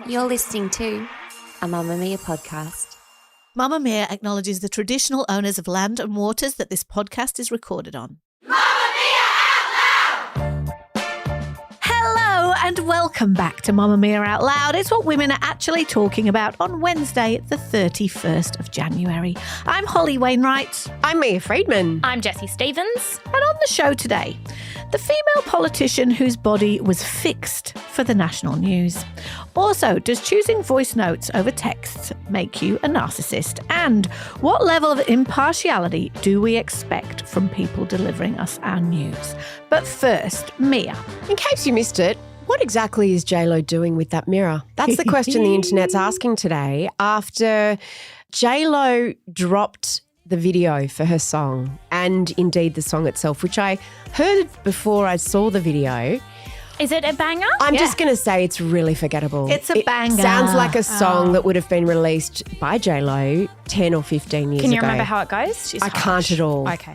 You're listening to a Mamamia podcast. Mamamia acknowledges the traditional owners of land and waters that this podcast is recorded on. Hello and welcome back to Mamamia Out Loud. It's what women are actually talking about on Wednesday, the 31st of January. I'm Holly Wainwright. I'm Leah Freedman. I'm Jessie Stevens. And on the show today, the female politician whose body was fixed for the national news. Also, does choosing voice notes over texts make you a narcissist? And what level of impartiality do we expect from people delivering us our news? But first, Mia. In case you missed it, what exactly is JLo doing with that mirror? That's the question the internet's asking today after JLo dropped the video for her song and indeed the song itself, which I heard before I saw the video. Is it a banger? I'm just going to say it's really forgettable. It's a banger. It sounds like a song that would have been released by JLo 10 or 15 years ago. Can you remember how it goes? I can't at all. Okay.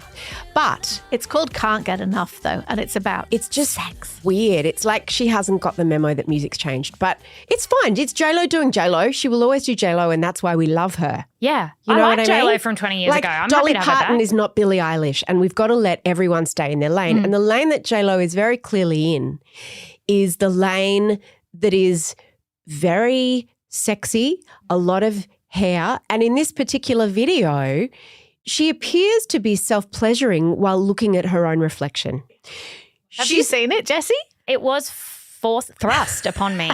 But it's called Can't Get Enough, though, and it's about it's just sex. Weird. It's like she hasn't got the memo that music's changed. But it's fine. It's JLo doing JLo. She will always do JLo, and that's why we love her. Yeah. You know I like what I mean? JLo from 20 years ago. I'm Dolly happy to have Parton that. is not Billie Eilish, and we've got to let everyone stay in their lane. And the lane that JLo is very clearly in is the lane that is very sexy, a lot of hair. And in this particular video, she appears to be self-pleasuring while looking at her own reflection. Have you seen it, Jessie? It was thrust upon me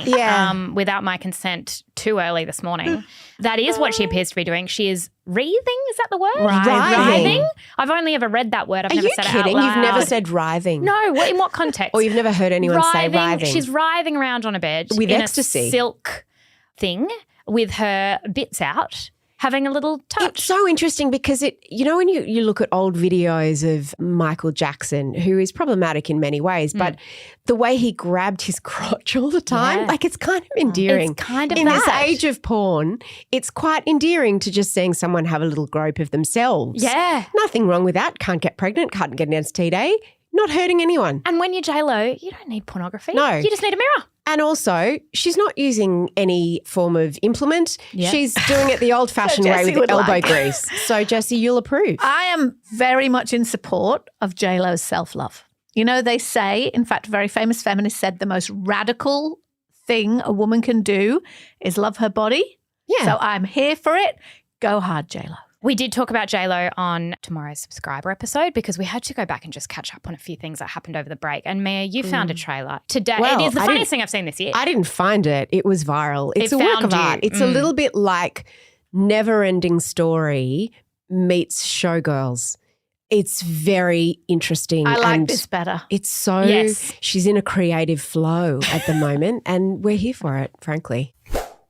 without my consent too early this morning. That is what she appears to be doing. She is wreathing, is that the word? Writhing. I've only ever read that word. I've Are never you said kidding? it out loud. You've never said writhing? No, in what context? Or you've never heard anyone say writhing? She's writhing around on a bed with in ecstasy. A silk thing with her bits out, having a little touch. It's so interesting because when you look at old videos of Michael Jackson, who is problematic in many ways, but the way he grabbed his crotch all the time, it's kind of endearing. It's kind of in this age of porn, it's quite endearing to just seeing someone have a little grope of themselves. Yeah. Nothing wrong with that. Can't get pregnant, can't get an STD, not hurting anyone. And when you're JLo, you don't need pornography. No. You just need a mirror. And also, she's not using any form of implement. Yeah. She's doing it the old-fashioned way Jessie with would elbow like. grease. So, Jessie, you'll approve. I am very much in support of JLo's self-love. You know, they say, in fact, a very famous feminist said the most radical thing a woman can do is love her body. Yeah. So I'm here for it. Go hard, JLo. We did talk about JLo on tomorrow's subscriber episode because we had to go back and just catch up on a few things that happened over the break. And Mia, you found a trailer today. Well, it is the I funniest thing I've seen this year. I didn't find it. It was viral. It's a work found of you. art. It's a little bit like Never Ending Story meets Showgirls. It's very interesting. I like and this better. It's so, Yes. she's in a creative flow at the moment and we're here for it, frankly.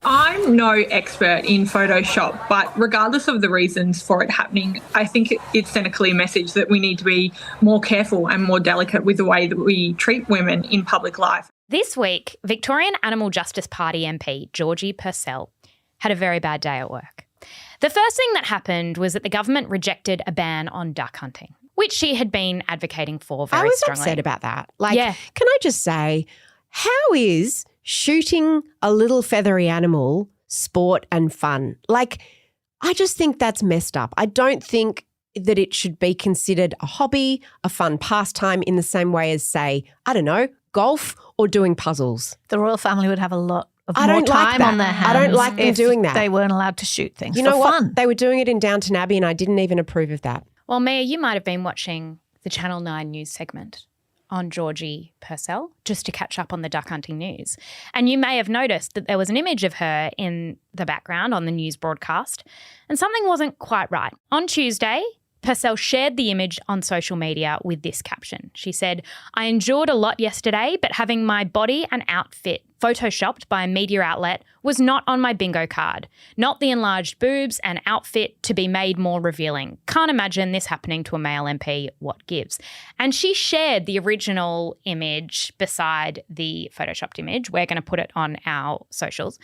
I'm no expert in Photoshop, but regardless of the reasons for it happening, I think it sent a clear message that we need to be more careful and more delicate with the way that we treat women in public life. This week, Victorian Animal Justice Party MP Georgie Purcell had a very bad day at work. The first thing that happened was that the government rejected a ban on duck hunting, which she had been advocating for very strongly. I was upset about that. Yeah. Can I just say, how is shooting a little feathery animal sport and fun? I just think that's messed up. I don't think that it should be considered a hobby, a fun pastime in the same way as, say, I don't know, golf or doing puzzles. The royal family would have a lot of I more don't like time that. on their hands. I don't like them if doing that. They weren't allowed to shoot things You know for what? fun. They were doing it in Downton Abbey and I didn't even approve of that. Well, Mia, you might have been watching the Channel 9 news segment on Georgie Purcell just to catch up on the duck hunting news. And you may have noticed that there was an image of her in the background on the news broadcast and something wasn't quite right. On Tuesday, Purcell shared the image on social media with this caption. She said, "I endured a lot yesterday, but having my body and outfit photoshopped by a media outlet was not on my bingo card. Not the enlarged boobs and outfit to be made more revealing. Can't imagine this happening to a male MP. What gives?" And she shared the original image beside the photoshopped image. We're going to put it on our socials.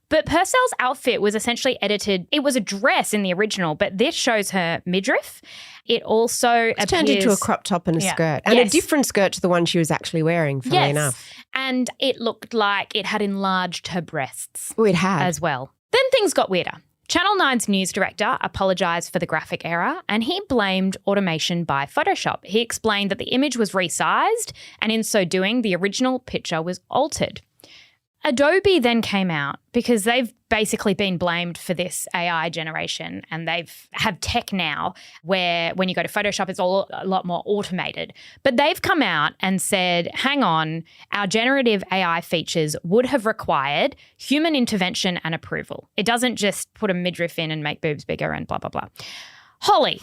But Purcell's outfit was essentially edited. It was a dress in the original, but this shows her midriff. It also It's turned into a crop top and a skirt, and a different skirt to the one she was actually wearing, funnily enough. And it looked like it had enlarged her breasts. Oh, it had. As well. Then things got weirder. Channel 9's news director apologised for the graphic error and he blamed automation by Photoshop. He explained that the image was resized and in so doing, the original picture was altered. Adobe then came out because they've basically been blamed for this AI generation and have tech now where when you go to Photoshop, it's all a lot more automated. But they've come out and said, hang on, our generative AI features would have required human intervention and approval. It doesn't just put a midriff in and make boobs bigger and blah, blah, blah. Holly,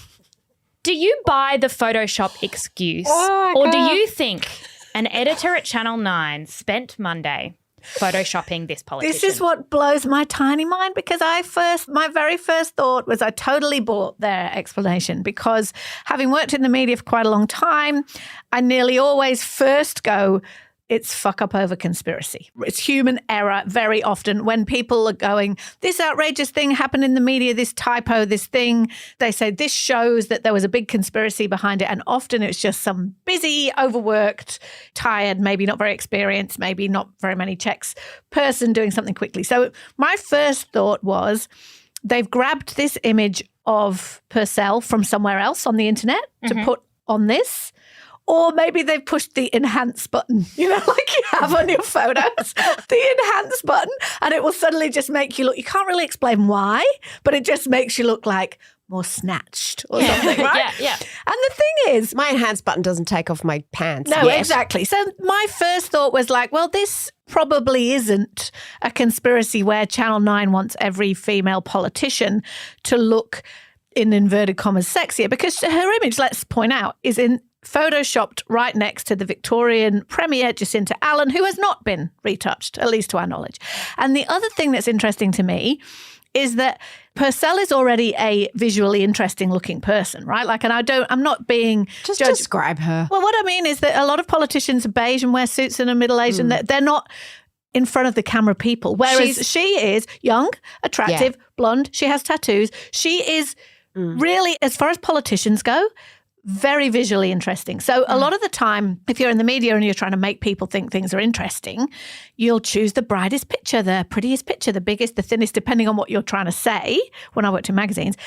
do you buy the Photoshop excuse or do you think an editor at Channel 9 spent Monday photoshopping this politician? This is what blows my tiny mind because my very first thought was I totally bought their explanation because having worked in the media for quite a long time, I nearly always first go, it's fuck up over conspiracy. It's human error very often when people are going, this outrageous thing happened in the media, this typo, this thing. They say this shows that there was a big conspiracy behind it. And often it's just some busy, overworked, tired, maybe not very experienced, maybe not very many checks person doing something quickly. So my first thought was they've grabbed this image of Purcell from somewhere else on the internet to put on this. Or maybe they've pushed the enhance button, like you have on your photos, the enhance button, and it will suddenly just make you look, you can't really explain why, but it just makes you look like more snatched or something, right? Yeah. And the thing is, my enhance button doesn't take off my pants. No, exactly. So my first thought was like, well, this probably isn't a conspiracy where Channel 9 wants every female politician to look in inverted commas sexier because her image, let's point out, is in photoshopped right next to the Victorian Premier Jacinta Allen, who has not been retouched, at least to our knowledge. And the other thing that's interesting to me is that Purcell is already a visually interesting looking person, right? Like, and I'm not being just describe her. Well, what I mean is that a lot of politicians are beige and wear suits and are middle-aged and they're not in front of the camera people. Whereas she is young, attractive, blonde. She has tattoos. She is really, as far as politicians go, very visually interesting. So a lot of the time, if you're in the media and you're trying to make people think things are interesting, you'll choose the brightest picture, the prettiest picture, the biggest, the thinnest, depending on what you're trying to say. When I worked in magazines,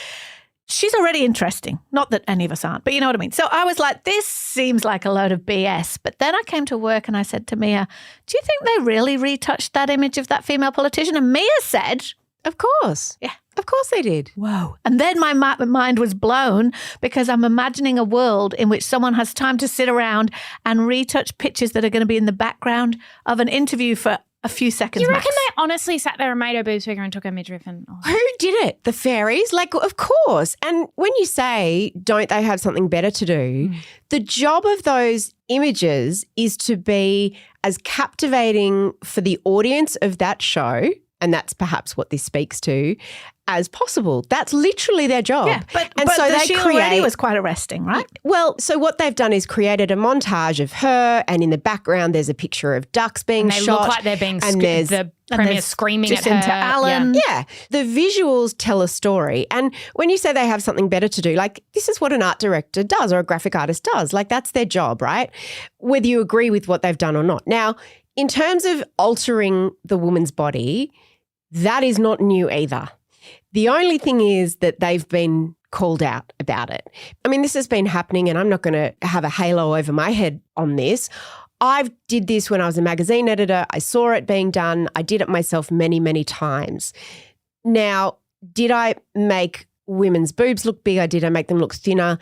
she's already interesting. Not that any of us aren't, but you know what I mean. So I was like, this seems like a load of BS. But then I came to work and I said to Mia, do you think they really retouched that image of that female politician? And Mia said, of course. Yeah. Of course they did. Whoa. And then my mind was blown because I'm imagining a world in which someone has time to sit around and retouch pictures that are going to be in the background of an interview for a few seconds. You reckon max. they honestly sat there and made her boobs bigger and took her midriff and... Oh. Who did it? The fairies? Like, of course. And when you say, don't they have something better to do, the job of those images is to be as captivating for the audience of that show, and that's perhaps what this speaks to, as possible. That's literally their job. Yeah, but so the she already was quite arresting, right? Well, so what they've done is created a montage of her, and in the background there's a picture of ducks being shot. They look like they're being the Premier screaming at her. Jacinta Allen. Yeah. The visuals tell a story. And when you say they have something better to do, like this is what an art director does or a graphic artist does. Like that's their job, right? Whether you agree with what they've done or not. Now, in terms of altering the woman's body, that is not new either. The only thing is that they've been called out about it. I mean, this has been happening and I'm not going to have a halo over my head on this. I did this when I was a magazine editor. I saw it being done. I did it myself many, many times. Now, did I make women's boobs look bigger? Did I make them look thinner?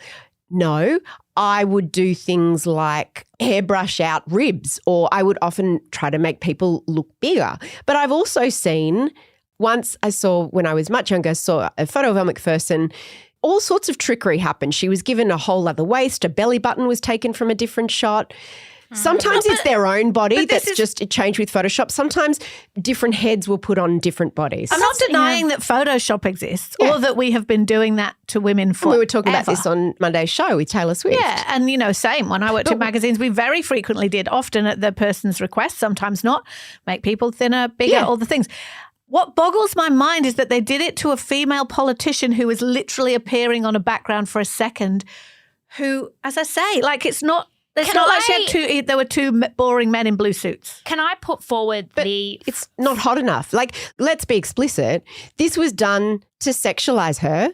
No. I would do things like hairbrush out ribs, or I would often try to make people look bigger. But I've also seen... Once I saw, when I was much younger, saw a photo of Elle Macpherson, all sorts of trickery happened. She was given a whole other waist, a belly button was taken from a different shot. Sometimes it's their own body that's just changed with Photoshop. Sometimes different heads were put on different bodies. I'm not denying that Photoshop exists or that we have been doing that to women forever. We were talking about this on Monday's show with Taylor Swift. Yeah, and same. When I worked in magazines, we very frequently did, often at the person's request, sometimes not, make people thinner, bigger, all the things. What boggles my mind is that they did it to a female politician who was literally appearing on a background for a second, who, as I say, like it's not like there were two boring men in blue suits. Can I put forward It's not hot enough. Like, let's be explicit. This was done to sexualize her.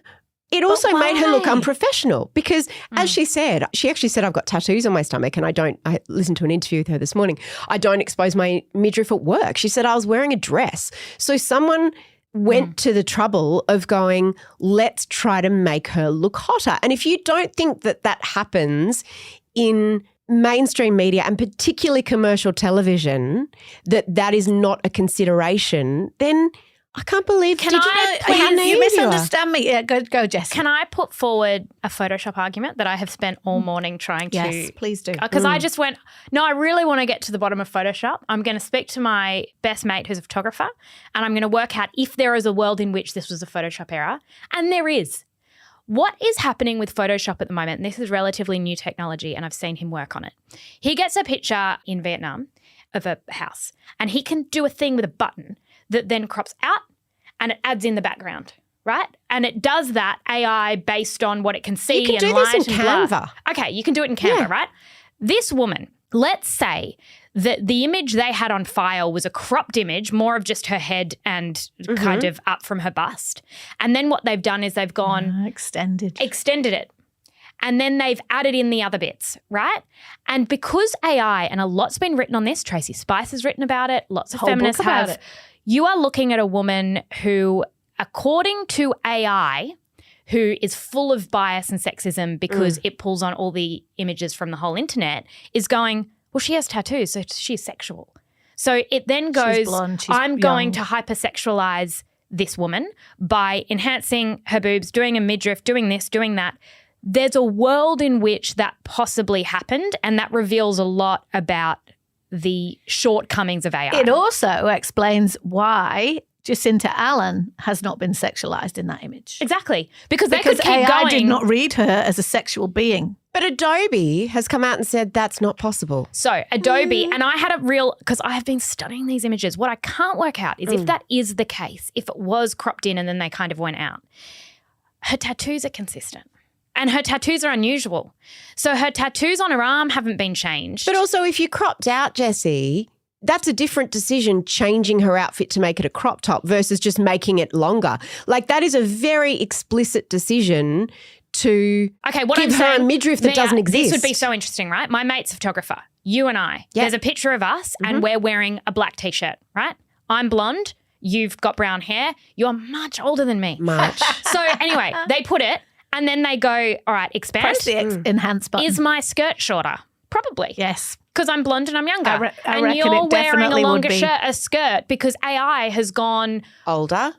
It also made her look unprofessional because, as she actually said, I've got tattoos on my stomach and I listened to an interview with her this morning. I don't expose my midriff at work. She said I was wearing a dress. So someone went to the trouble of going, let's try to make her look hotter. And if you don't think that happens in mainstream media and particularly commercial television, that is not a consideration, then I can't believe. You misunderstand me. Yeah, go, Jessie. Can I put forward a Photoshop argument that I have spent all morning trying to? Yes, please do. Because I just went, no, I really want to get to the bottom of Photoshop. I'm going to speak to my best mate who's a photographer and I'm going to work out if there is a world in which this was a Photoshop error. And there is. What is happening with Photoshop at the moment, and this is relatively new technology and I've seen him work on it. He gets a picture in Vietnam of a house and he can do a thing with a button that then crops out and it adds in the background, right? And it does that AI based on what it can see and light and blur. You can do this in Canva. Okay, you can do it in Canva, right? This woman, let's say that the image they had on file was a cropped image, more of just her head and kind of up from her bust. And then what they've done is they've gone extended it. And then they've added in the other bits, right? And because AI, and a lot's been written on this, Tracy Spice has written about it, lots of feminists have. You are looking at a woman who, according to AI, who is full of bias and sexism because it pulls on all the images from the whole internet, is going, well, she has tattoos, so she's sexual. So it then goes, she's blonde, I'm going to hypersexualize this woman by enhancing her boobs, doing a midriff, doing this, doing that. There's a world in which that possibly happened, and that reveals a lot about the shortcomings of AI. It also explains why Jacinta Allen has not been sexualized in that image. Exactly. Because they could keep AI going. Did not read her as a sexual being. But Adobe has come out and said that's not possible. So Adobe, and I had because I have been studying these images. What I can't work out is if that is the case, if it was cropped in and then they kind of went out, her tattoos are consistent. And her tattoos are unusual. So her tattoos on her arm haven't been changed. But also if you cropped out, Jessie, that's a different decision, changing her outfit to make it a crop top versus just making it longer. Like that is a very explicit decision to give her a midriff that doesn't exist. This would be so interesting, right? My mate's a photographer, you and I. Yep. There's a picture of us and we're wearing a black T-shirt, right? I'm blonde. You've got brown hair. You're much older than me. Much. So anyway, they put it. And then they go, all right, expand. Press the enhance button. Is my skirt shorter? Probably. Yes. Because I'm blonde and I'm younger. I and reckon you're it definitely wearing a longer would be. a skirt because AI has gone older.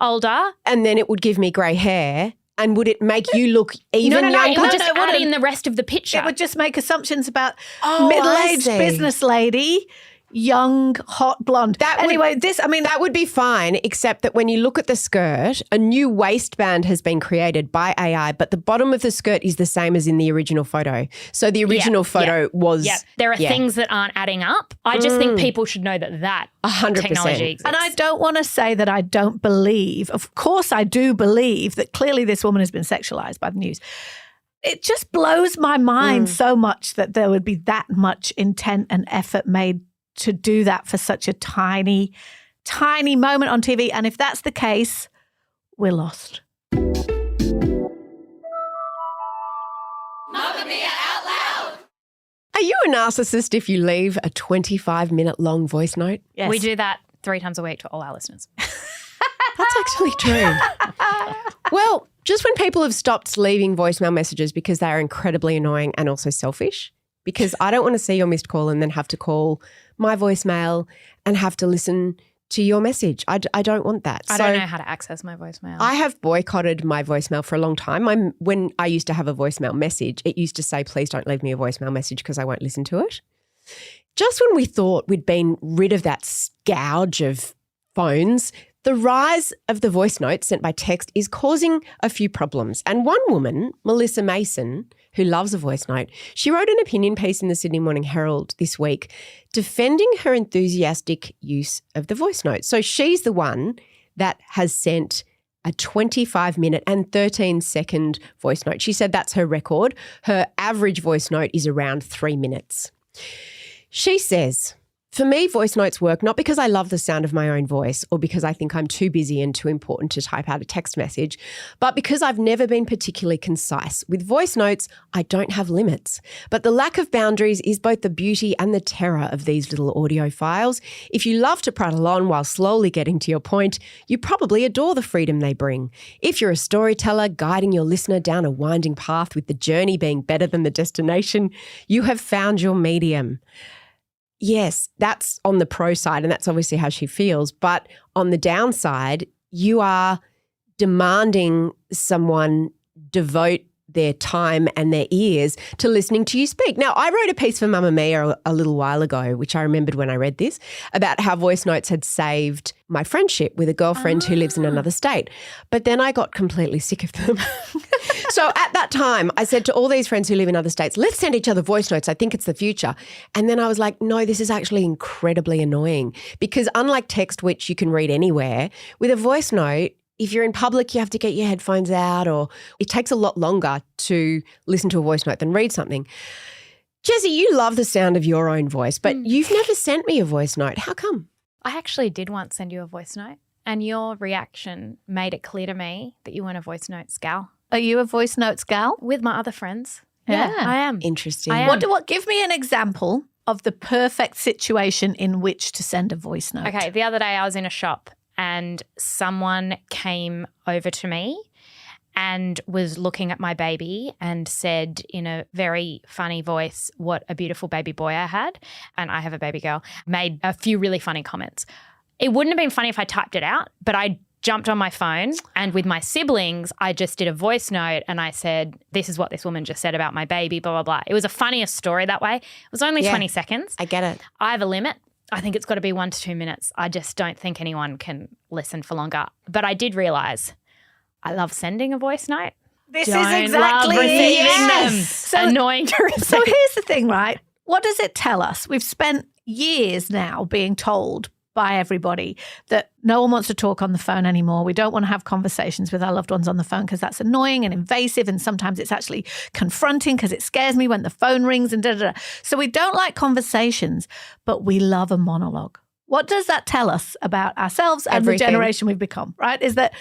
And then it would give me grey hair. And would it make you look even younger? It would just add in the rest of the picture. It would just make assumptions about middle-aged business lady, young, hot blonde. That would be fine, except that when you look at the skirt, a new waistband has been created by AI, but the bottom of the skirt is the same as in the original photo. So the original photo was... Yeah, there are things that aren't adding up. I just think people should know that 100%. Technology exists. And I don't want to say that I don't believe. Of course I do believe that clearly this woman has been sexualized by the news. It just blows my mind so much that there would be that much intent and effort made to do that for such a tiny, tiny moment on TV. And if that's the case, we're lost. Mamamia out loud. Are you a narcissist if you leave a 25-minute long voice note? Yes. We do that 3 times a week to all our listeners. That's actually true. Well, just when people have stopped leaving voicemail messages because they are incredibly annoying and also selfish, because I don't want to see your missed call and then have to call my voicemail and have to listen to your message. I don't want that. I don't know how to access my voicemail. I have boycotted my voicemail for a long time. When I used to have a voicemail message, it used to say, please don't leave me a voicemail message because I won't listen to it. Just when we thought we'd been rid of that scourge of phones, the rise of the voice note sent by text is causing a few problems. And one woman, Melissa Mason, who loves a voice note, she wrote an opinion piece in the Sydney Morning Herald this week defending her enthusiastic use of the voice note. So she's the one that has sent a 25-minute and 13-second voice note. She said that's her record. Her average voice note is around 3 minutes. She says, for me, voice notes work not because I love the sound of my own voice or because I think I'm too busy and too important to type out a text message, but because I've never been particularly concise. With voice notes, I don't have limits. But the lack of boundaries is both the beauty and the terror of these little audio files. If you love to prattle on while slowly getting to your point, you probably adore the freedom they bring. If you're a storyteller guiding your listener down a winding path with the journey being better than the destination, you have found your medium. Yes, that's on the pro side, and that's obviously how she feels. But on the downside, you are demanding someone devote their time and their ears to listening to you speak. Now, I wrote a piece for Mamamia a little while ago, which I remembered when I read this, about how voice notes had saved my friendship with a girlfriend who lives in another state. But then I got completely sick of them. So at that time, I said to all these friends who live in other states, let's send each other voice notes. I think it's the future. And then I was like, no, this is actually incredibly annoying because unlike text, which you can read anywhere, with a voice note, if you're in public, you have to get your headphones out, or it takes a lot longer to listen to a voice note than read something. Jessie, you love the sound of your own voice, but you've never sent me a voice note. How come? I actually did once send you a voice note, and your reaction made it clear to me that you weren't a voice notes gal. Are you a voice notes gal? With my other friends. Yeah. I am. Interesting. I am. What? Give me an example of the perfect situation in which to send a voice note. Okay, the other day I was in a shop and someone came over to me and was looking at my baby and said in a very funny voice what a beautiful baby boy I had, and I have a baby girl, made a few really funny comments. It wouldn't have been funny if I typed it out, but I jumped on my phone and with my siblings, I just did a voice note and I said, this is what this woman just said about my baby, blah, blah, blah. It was a funnier story that way. It was only 20 seconds. I get it. I have a limit. I think it's got to be 1 to 2 minutes. I just don't think anyone can listen for longer. But I did realise I love sending a voice note. This Don't is exactly love receiving yes. them. So, annoying to receive. So here's the thing, right? What does it tell us? We've spent years now being told by everybody that no one wants to talk on the phone anymore. We don't want to have conversations with our loved ones on the phone because that's annoying and invasive, and sometimes it's actually confronting because it scares me when the phone rings and da-da-da. So we don't like conversations, but we love a monologue. What does that tell us about ourselves and the generation we've become, right? Is that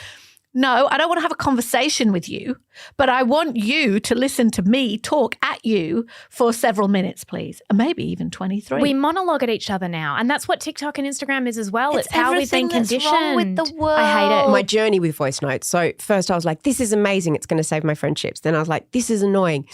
no, I don't want to have a conversation with you, but I want you to listen to me talk at you for several minutes, please, and maybe even 23. We monologue at each other now, and that's what TikTok and Instagram is as well. It's how we've been conditioned. Wrong with the world. I hate it. My journey with voice notes. So first I was like, this is amazing. It's going to save my friendships. Then I was like, this is annoying.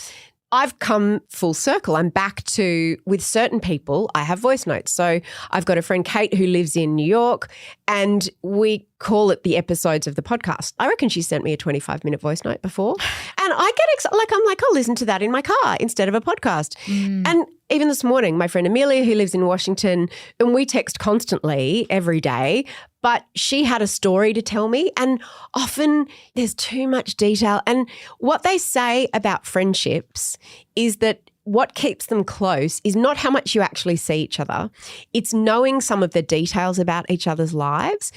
I've come full circle. I'm back to, with certain people, I have voice notes. So I've got a friend, Kate, who lives in New York, and we call it the episodes of the podcast. I reckon she sent me a 25-minute voice note before. And I get excited. I'm like, I'll listen to that in my car instead of a podcast. And even this morning, my friend Amelia, who lives in Washington, and we text constantly every day, but she had a story to tell me, and often there's too much detail. And what they say about friendships is that what keeps them close is not how much you actually see each other. It's knowing some of the details about each other's lives.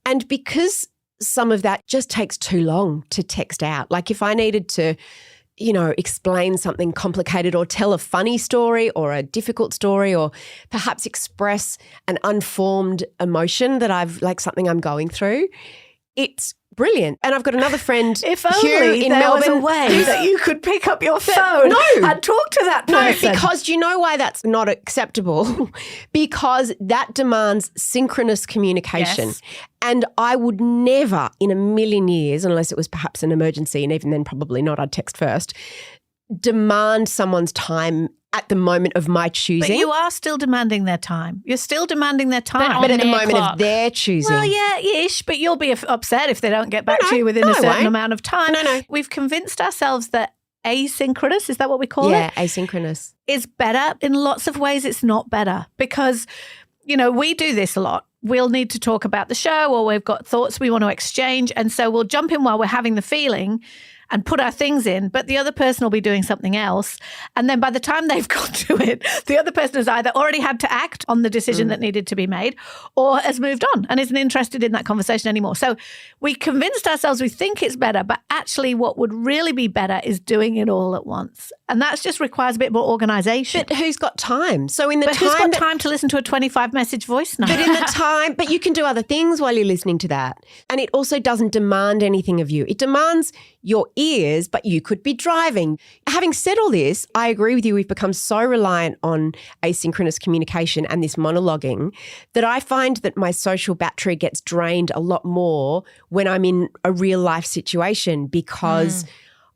And because some of that just takes too long to text out, like if I needed to, explain something complicated or tell a funny story or a difficult story or perhaps express an unformed emotion that something I'm going through, it's brilliant. And I've got another friend if here only in there Melbourne. was a way that you could pick up your phone and talk to that person. No, because do you know why that's not acceptable? Because that demands synchronous communication. Yes. And I would never in a million years, unless it was perhaps an emergency, and even then probably not, I'd text first, demand someone's time at the moment of my choosing. But you are still demanding their time. You're still demanding their time. But at the moment of their choosing. Well, yeah, ish, but you'll be upset if they don't get back to you within a certain amount of time. No. We've convinced ourselves that asynchronous, is that what we call it? Yeah, asynchronous. Is better. In lots of ways, it's not better because, we do this a lot. We'll need to talk about the show or we've got thoughts we want to exchange. And so we'll jump in while we're having the feeling. and put our things in, but the other person will be doing something else. And then by the time they've got to it, the other person has either already had to act on the decision that needed to be made or has moved on and isn't interested in that conversation anymore. So we convinced ourselves we think it's better, but actually what would really be better is doing it all at once. And that just requires a bit more organisation. But who's got time? So in the who's got time to listen to a 25-message voice note? But in the time, but you can do other things while you're listening to that. And it also doesn't demand anything of you. It demands your ears, but you could be driving. Having said all this, I agree with you. We've become so reliant on asynchronous communication and this monologuing that I find that my social battery gets drained a lot more when I'm in a real life situation because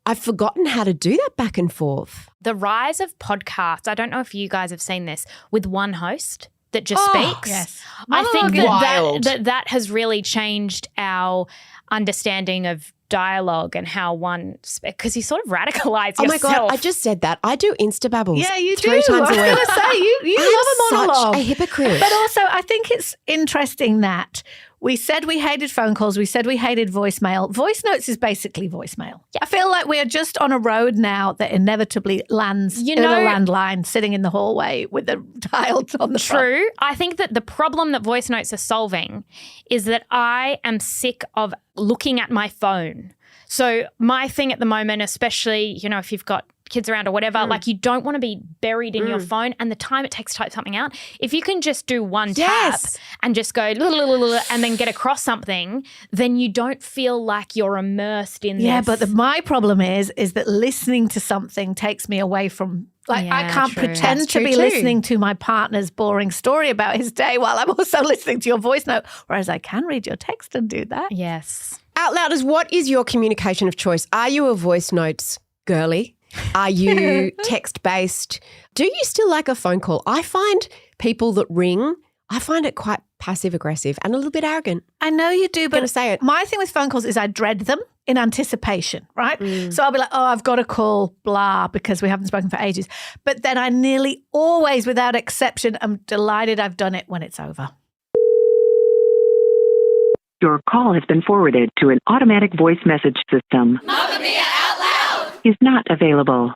I've forgotten how to do that back and forth. The rise of podcasts, I don't know if you guys have seen this, with one host that just speaks. Yes. I think Wild. that has really changed our understanding of dialogue and how one, because you sort of radicalise yourself. Oh my God, I just said that. I do Instababbles. Yeah, you do. 3 times a I was week. going to say, you love a monologue. Such a hypocrite. But also, I think it's interesting that we said we hated phone calls. We said we hated voicemail. Voice notes is basically voicemail. Yeah. I feel like we are just on a road now that inevitably lands in a landline sitting in the hallway with the dial on the front. True. I think that the problem that voice notes are solving is that I am sick of looking at my phone. So my thing at the moment, especially, you know, if you've got kids around or whatever, like you don't want to be buried in your phone and the time it takes to type something out. If you can just do one tap and just go and then get across something, then you don't feel like you're immersed in this. Yeah, but my problem is that listening to something takes me away from, like, I can't pretend to be listening to my partner's boring story about his day while I'm also listening to your voice note, whereas I can read your text and do that. Yes. Out Louders, what is your communication of choice? Are you a voice notes girly? Are you text-based? Do you still like a phone call? I find people that ring, I find it quite passive-aggressive and a little bit arrogant. I know you do, but say it. My thing with phone calls is I dread them in anticipation, right? So I'll be like, oh, I've got to call blah because we haven't spoken for ages. But then I nearly always, without exception, am delighted I've done it when it's over. Your call has been forwarded to an automatic voice message system. Mamamia out loud. Is not available.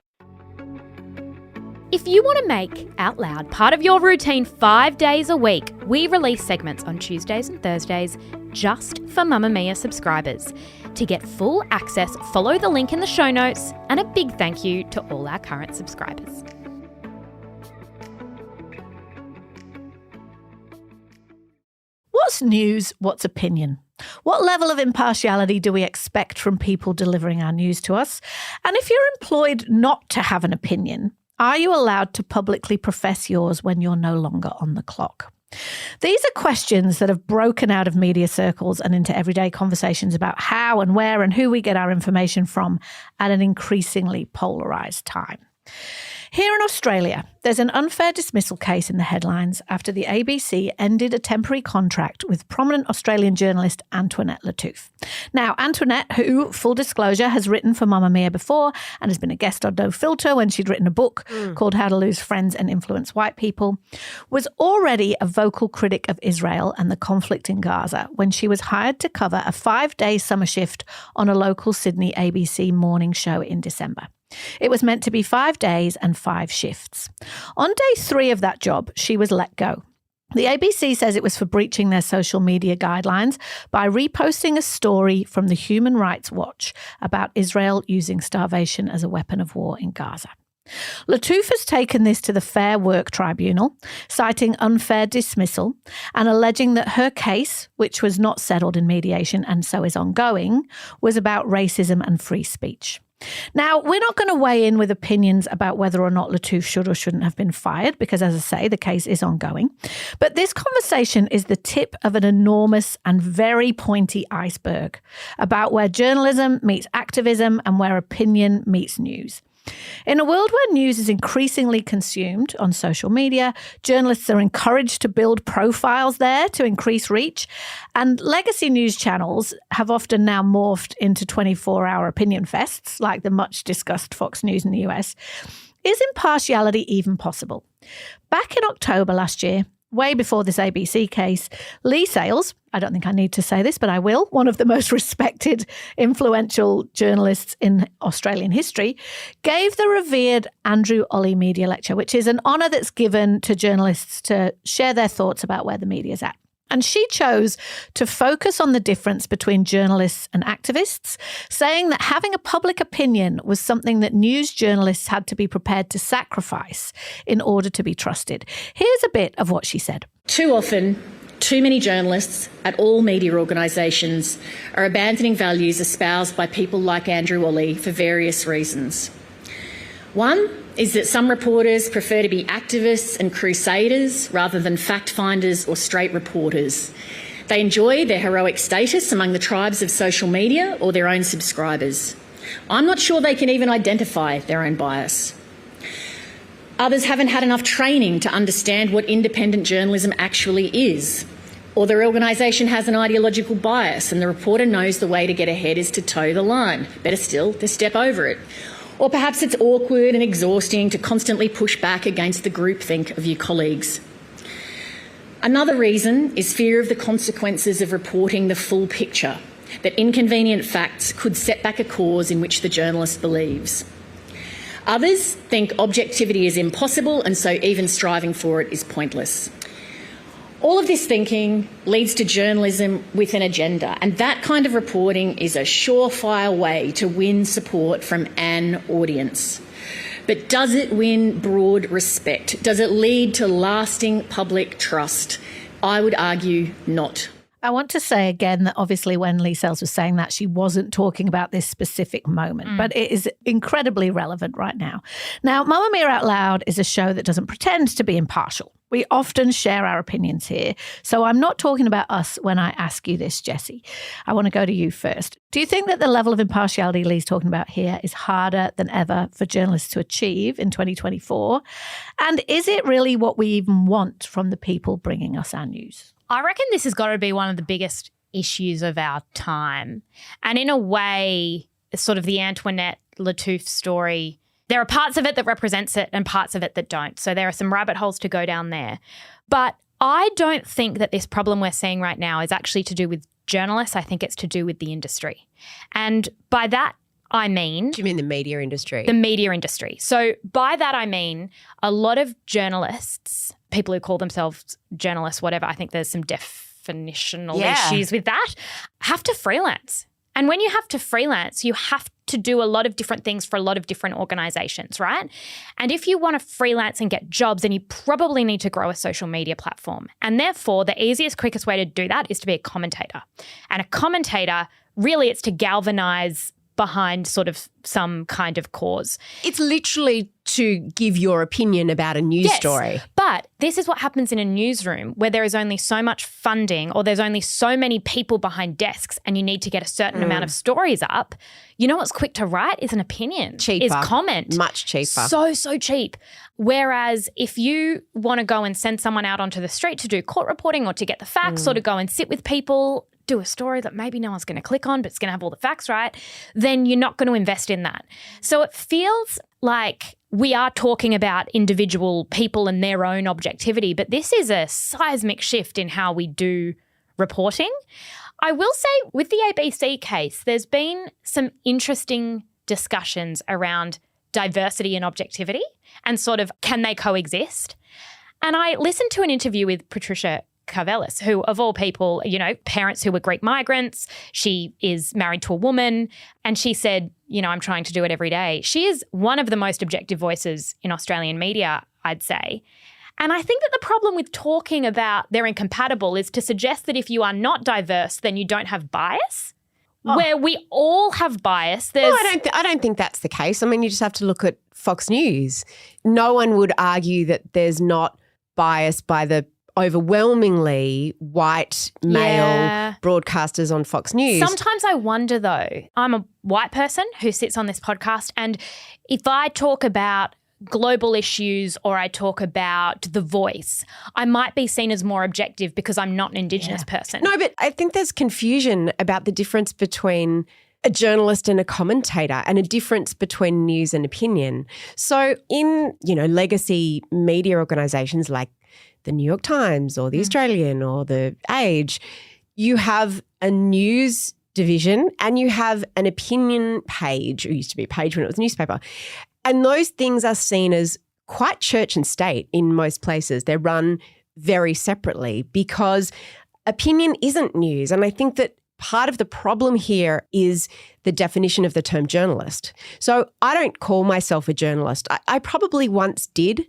If you want to make Out Loud part of your routine 5 days a week, we release segments on Tuesdays and Thursdays just for Mamamia subscribers. To get full access, follow the link in the show notes, and a big thank you to all our current subscribers. What's news? What's opinion? What level of impartiality do we expect from people delivering our news to us? And if you're employed not to have an opinion, are you allowed to publicly profess yours when you're no longer on the clock? These are questions that have broken out of media circles and into everyday conversations about how and where and who we get our information from at an increasingly polarised time. Here in Australia, there's an unfair dismissal case in the headlines after the ABC ended a temporary contract with prominent Australian journalist Antoinette Lattouf. Now, Antoinette, who, full disclosure, has written for Mamamia before and has been a guest on No Filter when she'd written a book called How to Lose Friends and Influence White People, was already a vocal critic of Israel and the conflict in Gaza when she was hired to cover a 5-day summer shift on a local Sydney ABC morning show in December. It was meant to be 5 days and 5 shifts. On day 3 of that job, she was let go. The ABC says it was for breaching their social media guidelines by reposting a story from the Human Rights Watch about Israel using starvation as a weapon of war in Gaza. Lattouf has taken this to the Fair Work Tribunal, citing unfair dismissal and alleging that her case, which was not settled in mediation and so is ongoing, was about racism and free speech. Now, we're not going to weigh in with opinions about whether or not Lattouf should or shouldn't have been fired because, as I say, the case is ongoing. But this conversation is the tip of an enormous and very pointy iceberg about where journalism meets activism and where opinion meets news. In a world where news is increasingly consumed on social media, journalists are encouraged to build profiles there to increase reach, and legacy news channels have often now morphed into 24-hour opinion fests, like the much-discussed Fox News in the US. Is impartiality even possible? Back in October last year, way before this ABC case, Lee Sales, I don't think I need to say this, but I will, one of the most respected, influential journalists in Australian history, gave the revered Andrew Olley Media Lecture, which is an honour that's given to journalists to share their thoughts about where the media's at. And she chose to focus on the difference between journalists and activists, saying that having a public opinion was something that news journalists had to be prepared to sacrifice in order to be trusted. Here's a bit of what she said. Too often, too many journalists at all media organisations are abandoning values espoused by people like Andrew Olley for various reasons. One is that some reporters prefer to be activists and crusaders rather than fact-finders or straight reporters. They enjoy their heroic status among the tribes of social media or their own subscribers. I'm not sure they can even identify their own bias. Others haven't had enough training to understand what independent journalism actually is. Or their organisation has an ideological bias and the reporter knows the way to get ahead is to toe the line. Better still, to step over it. Or perhaps it's awkward and exhausting to constantly push back against the groupthink of your colleagues. Another reason is fear of the consequences of reporting the full picture, that inconvenient facts could set back a cause in which the journalist believes. Others think objectivity is impossible and so even striving for it is pointless. All of this thinking leads to journalism with an agenda, and that kind of reporting is a surefire way to win support from an audience. But does it win broad respect? Does it lead to lasting public trust? I would argue not. I want to say again that obviously when Lee Sales was saying that, she wasn't talking about this specific moment, but it is incredibly relevant right now. Now, Mamamia Out Loud is a show that doesn't pretend to be impartial. We often share our opinions here. So I'm not talking about us when I ask you this, Jessie. I want to go to you first. Do you think that the level of impartiality Lee's talking about here is harder than ever for journalists to achieve in 2024? And is it really what we even want from the people bringing us our news? I reckon this has got to be one of the biggest issues of our time. And in a way, it's sort of the Antoinette Lattouf story. There are parts of it that represents it and parts of it that don't. So there are some rabbit holes to go down there. But I don't think that this problem we're seeing right now is actually to do with journalists. I think it's to do with the industry. And by that, I mean... Do you mean the media industry? The media industry. So by that, I mean a lot of journalists, people who call themselves journalists, whatever, I think there's some definitional issues with that, have to freelance. And when you have to freelance, you have to do a lot of different things for a lot of different organizations, right? And if you want to freelance and get jobs, then you probably need to grow a social media platform. And therefore, the easiest, quickest way to do that is to be a commentator. And a commentator, really, it's to galvanize behind sort of some kind of cause. It's literally to give your opinion about a news story. But this is what happens in a newsroom where there is only so much funding or there's only so many people behind desks and you need to get a certain amount of stories up. You know what's quick to write is an opinion. Cheaper. Is comment. Much cheaper. So cheap. Whereas if you want to go and send someone out onto the street to do court reporting or to get the facts or to go and sit with people, do a story that maybe no one's going to click on but it's going to have all the facts right, then you're not going to invest in that. So it feels like we are talking about individual people and their own objectivity, but this is a seismic shift in how we do reporting. I will say with the ABC case, there's been some interesting discussions around diversity and objectivity and sort of can they coexist? And I listened to an interview with Patricia Gazilas, who of all people, you know, parents who were Greek migrants. She is married to a woman and she said, you know, I'm trying to do it every day. She is one of the most objective voices in Australian media, I'd say. And I think that the problem with talking about they're incompatible is to suggest that if you are not diverse, then you don't have bias. Where we all have bias. No, I don't think that's the case. I mean, you just have to look at Fox News. No one would argue that there's not bias by the overwhelmingly white male broadcasters on Fox News. Sometimes I wonder though, I'm a white person who sits on this podcast and if I talk about global issues or I talk about The Voice, I might be seen as more objective because I'm not an Indigenous person. No, but I think there's confusion about the difference between a journalist and a commentator and a difference between news and opinion. So in, you know, legacy media organisations like the New York Times or the Australian or the Age, you have a news division and you have an opinion page. It used to be a page when it was a newspaper. And those things are seen as quite church and state in most places. They're run very separately because opinion isn't news. And I think that part of the problem here is the definition of the term journalist. So I don't call myself a journalist. I probably once did.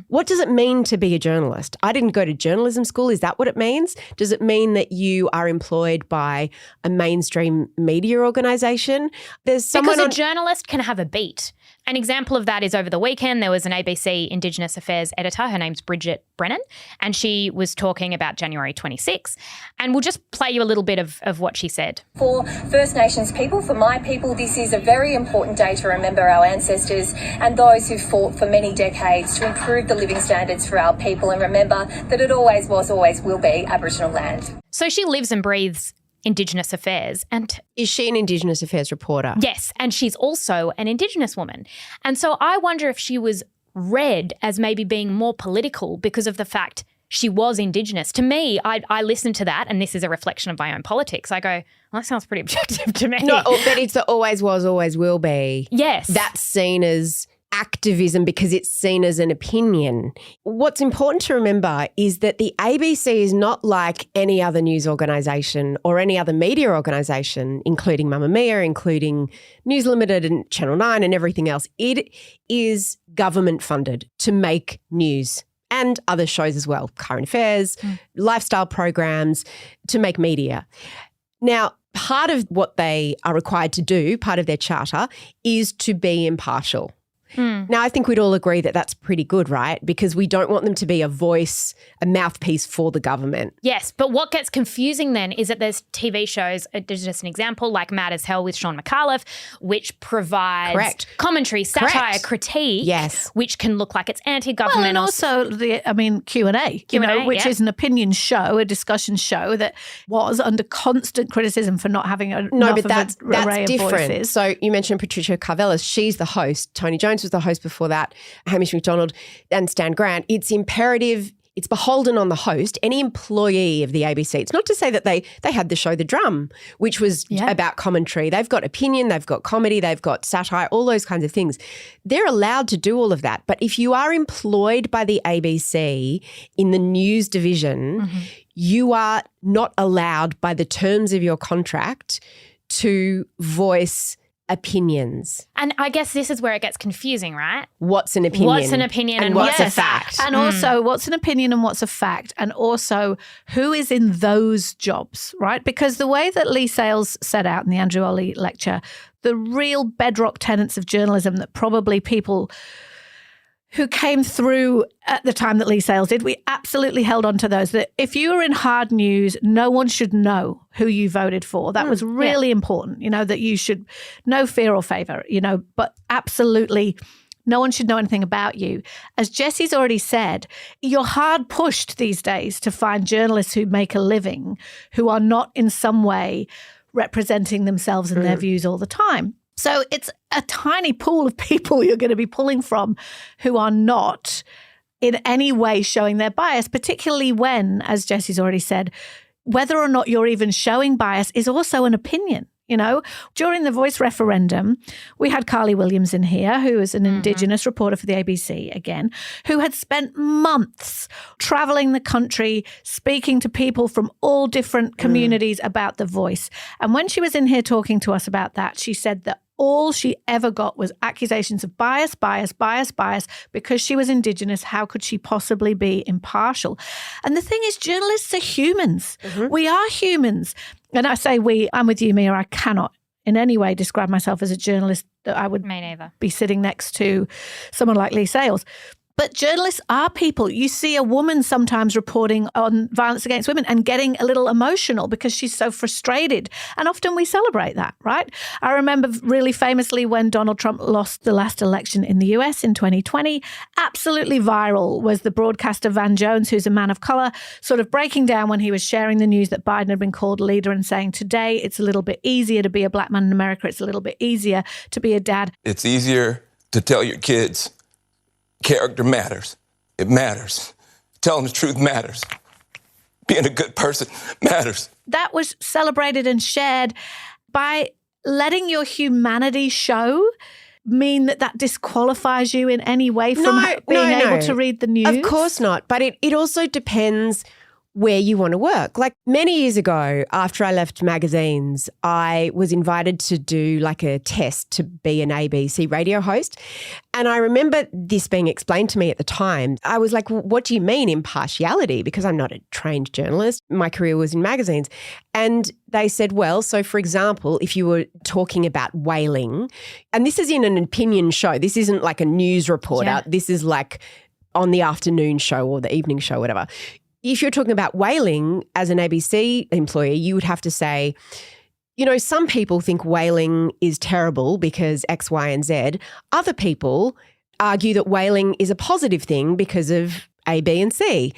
What does it mean to be a journalist? I didn't go to journalism school. Is that what it means? Does it mean that you are employed by a mainstream media organisation? There's someone because a journalist can have a beat. An example of that is over the weekend, there was an ABC Indigenous Affairs editor. Her name's Bridget Brennan, and she was talking about January 26. And we'll just play you a little bit of what she said. For First Nations people, for my people, this is a very important day to remember our ancestors and those who fought for many decades to improve the living standards for our people, and remember that it always was, always will be Aboriginal land. So she lives and breathes Indigenous affairs. And is she an Indigenous affairs reporter? Yes, and she's also an Indigenous woman. And so I wonder if she was read as maybe being more political because of the fact she was Indigenous. To me, I listen to that, and this is a reflection of my own politics. I go, well, that sounds pretty objective to me. No, but it's the always was, always will be. Yes. That's seen as activism because it's seen as an opinion. What's important to remember is that the ABC is not like any other news organisation or any other media organisation, including Mamamia, including News Limited and Channel 9 and everything else. It is government funded to make news and other shows as well, current affairs, lifestyle programs, to make media. Now, part of what they are required to do, part of their charter, is to be impartial. Now, I think we'd all agree that that's pretty good, right? Because we don't want them to be a voice, a mouthpiece for the government. Yes, but what gets confusing then is that there's TV shows, there's just an example, like Mad as Hell with Sean McAuliffe, which provides commentary, satire, critique, which can look like it's anti-government. Well, and also, Q&A, which is an opinion show, a discussion show that was under constant criticism for not having enough of an array of voices. So you mentioned Patricia Carvelis. She's the host. Tony Jones was the host before that, Hamish McDonald and Stan Grant. It's imperative, it's beholden on the host, any employee of the ABC. It's not to say that they had the show The Drum, which was about commentary. They've got opinion, they've got comedy, they've got satire, all those kinds of things. They're allowed to do all of that. But if you are employed by the ABC in the news division, you are not allowed by the terms of your contract to voice opinions. And I guess this is where it gets confusing, right? What's an opinion? What's an opinion and what's a fact? And also, what's an opinion and what's a fact? And also, who is in those jobs, right? Because the way that Lee Sales set out in the Andrew Olley lecture, the real bedrock tenets of journalism that probably people who came through at the time that Lee Sales did, we absolutely held on to those. That if you were in hard news, no one should know who you voted for. That was really important, that you should, no fear or favour, but absolutely no one should know anything about you. As Jessie's already said, you're hard pushed these days to find journalists who make a living who are not in some way representing themselves and their views all the time. So it's a tiny pool of people you're going to be pulling from who are not in any way showing their bias, particularly when, as Jessie's already said, whether or not you're even showing bias is also an opinion. During the Voice referendum, we had Carly Williams in here, who is an Indigenous reporter for the ABC again, who had spent months travelling the country, speaking to people from all different communities about the Voice. And when she was in here talking to us about that, she said that all she ever got was accusations of bias, because she was Indigenous. How could she possibly be impartial? And the thing is, journalists are humans. We are humans. And I say I'm with you, Mia. I cannot in any way describe myself as a journalist that I would be sitting next to someone like Lee Sales. But journalists are people. You see a woman sometimes reporting on violence against women and getting a little emotional because she's so frustrated. And often we celebrate that, right? I remember really famously when Donald Trump lost the last election in the US in 2020, absolutely viral was the broadcaster Van Jones, who's a man of color, sort of breaking down when he was sharing the news that Biden had been called leader and saying, today it's a little bit easier to be a black man in America. It's a little bit easier to be a dad. It's easier to tell your kids character matters. It matters. telling the truth matters. Being a good person matters. That was celebrated and shared. By letting your humanity show mean that disqualifies you in any way from being able to read the news? Of course not. But it also depends where you want to work. Like many years ago, after I left magazines, I was invited to do like a test to be an ABC radio host. And I remember this being explained to me at the time. I was like, well, what do you mean impartiality? Because I'm not a trained journalist. My career was in magazines. And they said, well, so for example, if you were talking about whaling, and this is in an opinion show, this isn't like a news reporter, this is like on the afternoon show or the evening show, whatever. If you're talking about whaling as an ABC employee, you would have to say, you know, some people think whaling is terrible because X, Y, and Z. Other people argue that whaling is a positive thing because of A, B, and C.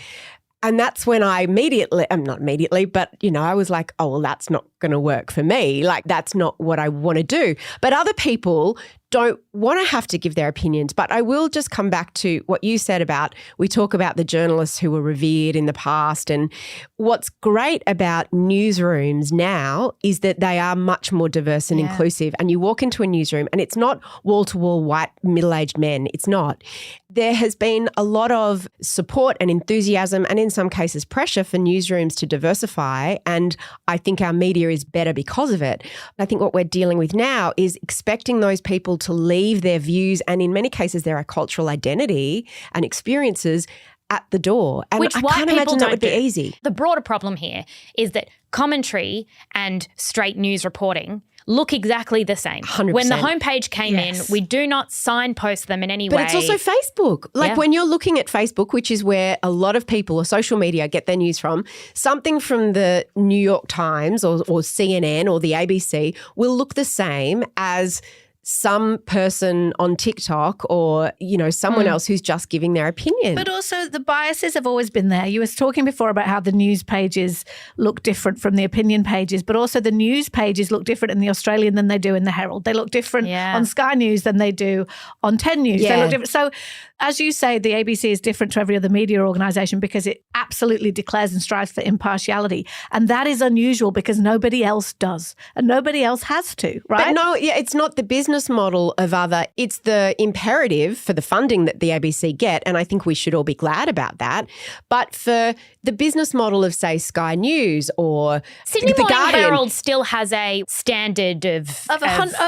And that's when I not immediately, but, you know, I was like, oh, well, that's not going to work for me. Like, that's not what I want to do. But other people don't want to have to give their opinions. But I will just come back to what you said about, we talk about the journalists who were revered in the past. And what's great about newsrooms now is that they are much more diverse and inclusive. And you walk into a newsroom and it's not wall-to-wall white middle-aged men. It's not. There has been a lot of support and enthusiasm and in some cases pressure for newsrooms to diversify. And I think our media is better because of it. I think what we're dealing with now is expecting those people to leave their views and in many cases their cultural identity and experiences at the door. And Which I can't imagine that would be easy. The broader problem here is that commentary and straight news reporting look exactly the same. 100%. When the homepage came in, we do not signpost them in any way. But it's also Facebook. Like when you're looking at Facebook, which is where a lot of people or social media get their news from, something from the New York Times or CNN or the ABC will look the same as some person on TikTok or, you know, someone else who's just giving their opinion. But also the biases have always been there. You were talking before about how the news pages look different from the opinion pages, but also the news pages look different in the Australian than they do in the Herald. They look different on Sky News than they do on 10 News. They look different. So as you say, the ABC is different to every other media organisation because it absolutely declares and strives for impartiality. And that is unusual because nobody else does and nobody else has to, right? But no, it's not the business model of it's the imperative for the funding that the ABC get, and I think we should all be glad about that. But for the business model of, say, Sky News or Sydney the Morning Guardian, Herald still has a standard of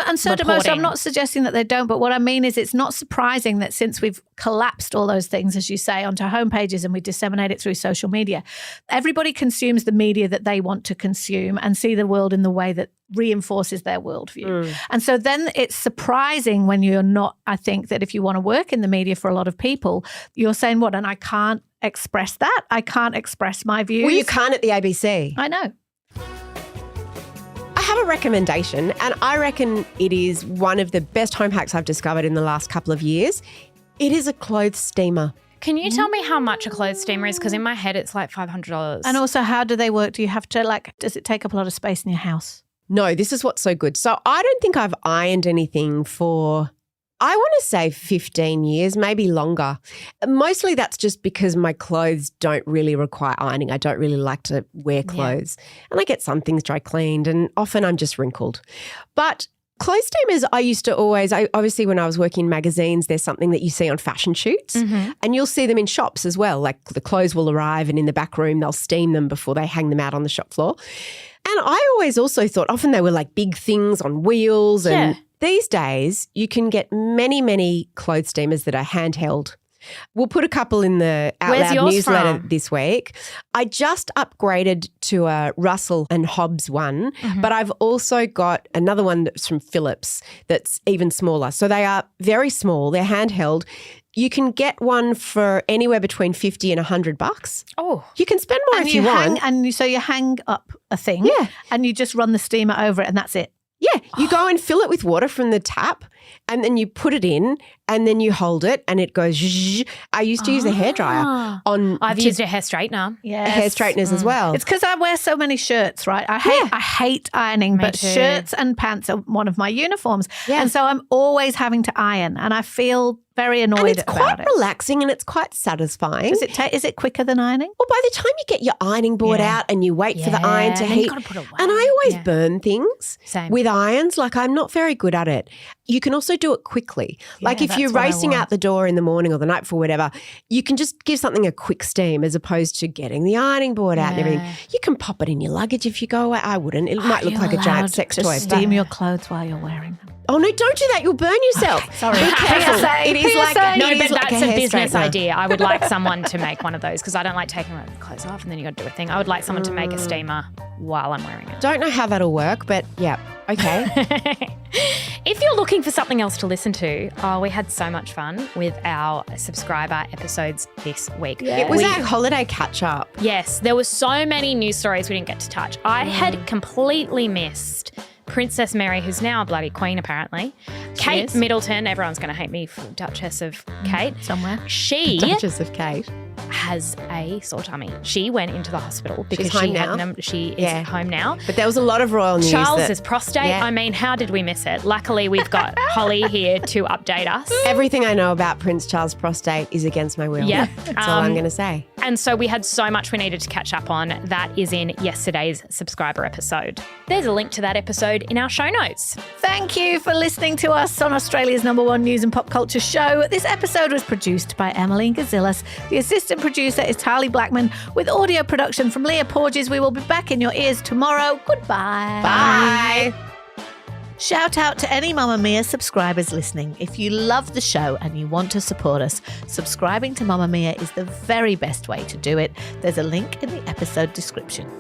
uncertain. I'm not suggesting that they don't, but what I mean is it's not surprising that since we've collapsed all those things, as you say, onto homepages and we disseminate it through social media, everybody consumes the media that they want to consume and see the world in the way that reinforces their worldview. And so then it's surprising when you're not, I think that if you want to work in the media for a lot of people, you're saying, what, and I can't express that? I can't express my views? Well, you can't at the ABC. I know. I have a recommendation, and I reckon it is one of the best home hacks I've discovered in the last couple of years. It is a clothes steamer. Can you tell me how much a clothes steamer is? Because in my head, it's like $500. And also, how do they work? Do you have to, does it take up a lot of space in your house? No, this is what's so good. So I don't think I've ironed anything for, I want to say 15 years, maybe longer. Mostly that's just because my clothes don't really require ironing. I don't really like to wear clothes. And I get some things dry cleaned and often I'm just wrinkled. But clothes steamers, I used to obviously when I was working in magazines, there's something that you see on fashion shoots and you'll see them in shops as well. Like the clothes will arrive and in the back room they'll steam them before they hang them out on the shop floor. And I always also thought often they were like big things on wheels. And these days you can get many, many clothes steamers that are handheld. We'll put a couple in the Out Loud newsletter this week. I just upgraded to a Russell and Hobbs one, but I've also got another one that's from Philips that's even smaller. So they are very small. They're handheld. You can get one for anywhere between $50 and $100. Oh. You can spend more if you want. So you hang up a thing and you just run the steamer over it and that's it. Yeah, you go and fill it with water from the tap and then you put it in and then you hold it and it goes zzzz. I used to use a hairdryer I've used a hair straightener. Yes. hair straighteners as well. It's because I wear so many shirts, right? I hate ironing, but too. shirts and pants are one of my uniforms. Yeah. And so I'm always having to iron and I feel very annoyed and it's about quite it. relaxing and it's quite satisfying. Is it quicker than ironing? Well, by the time you get your ironing board out and you wait for the iron to and then you heat, gotta put it away. and I always burn things Same. with irons. Like I'm not very good at it. You can also do it quickly. Like if you're that's what I racing want. out the door in the morning or the night before, whatever, you can just give something a quick steam as opposed to getting the ironing board out and everything. You can pop it in your luggage if you go away. I wouldn't. It might look like a giant sex to toy. steam your clothes while you're wearing them. Oh no! Don't do that. You'll burn yourself. Okay, sorry. Be careful. PSA, It is like No, it but is like that's a hair business straightener. idea. I would like someone to make one of those because I don't like taking my clothes off and then you got to do a thing. I would like someone to make a steamer while I'm wearing it. Don't know how that'll work, but yeah, okay. If you're looking for something else to listen to, we had so much fun with our subscriber episodes this week. It was our holiday catch up. Yes, there were so many news stories we didn't get to touch. I had completely missed Princess Mary, who's now a bloody queen apparently. Kate is. Middleton, everyone's going to hate me for Duchess of Kate. Somewhere. She Duchess of Kate. has a sore tummy. She went into the hospital because She's home she now? had she is home now. But there was a lot of royal news. Charles's prostate. Yeah. I mean, how did we miss it? Luckily, we've got Holly here to update us. Everything I know about Prince Charles' prostate is against my will. Yep. That's all I'm going to say. And so we had so much we needed to catch up on. That is in yesterday's subscriber episode. There's a link to that episode in our show notes. Thank you for listening to us on Australia's #1 news and pop culture show. This episode was produced by Emeline Gazilas. The assistant producer is Tahli Blackman with audio production from Leah Porges. We will be back in your ears tomorrow. Goodbye. Bye. Shout out to any Mamamia subscribers listening. If you love the show and you want to support us, subscribing to Mamamia is the very best way to do it. There's a link in the episode description.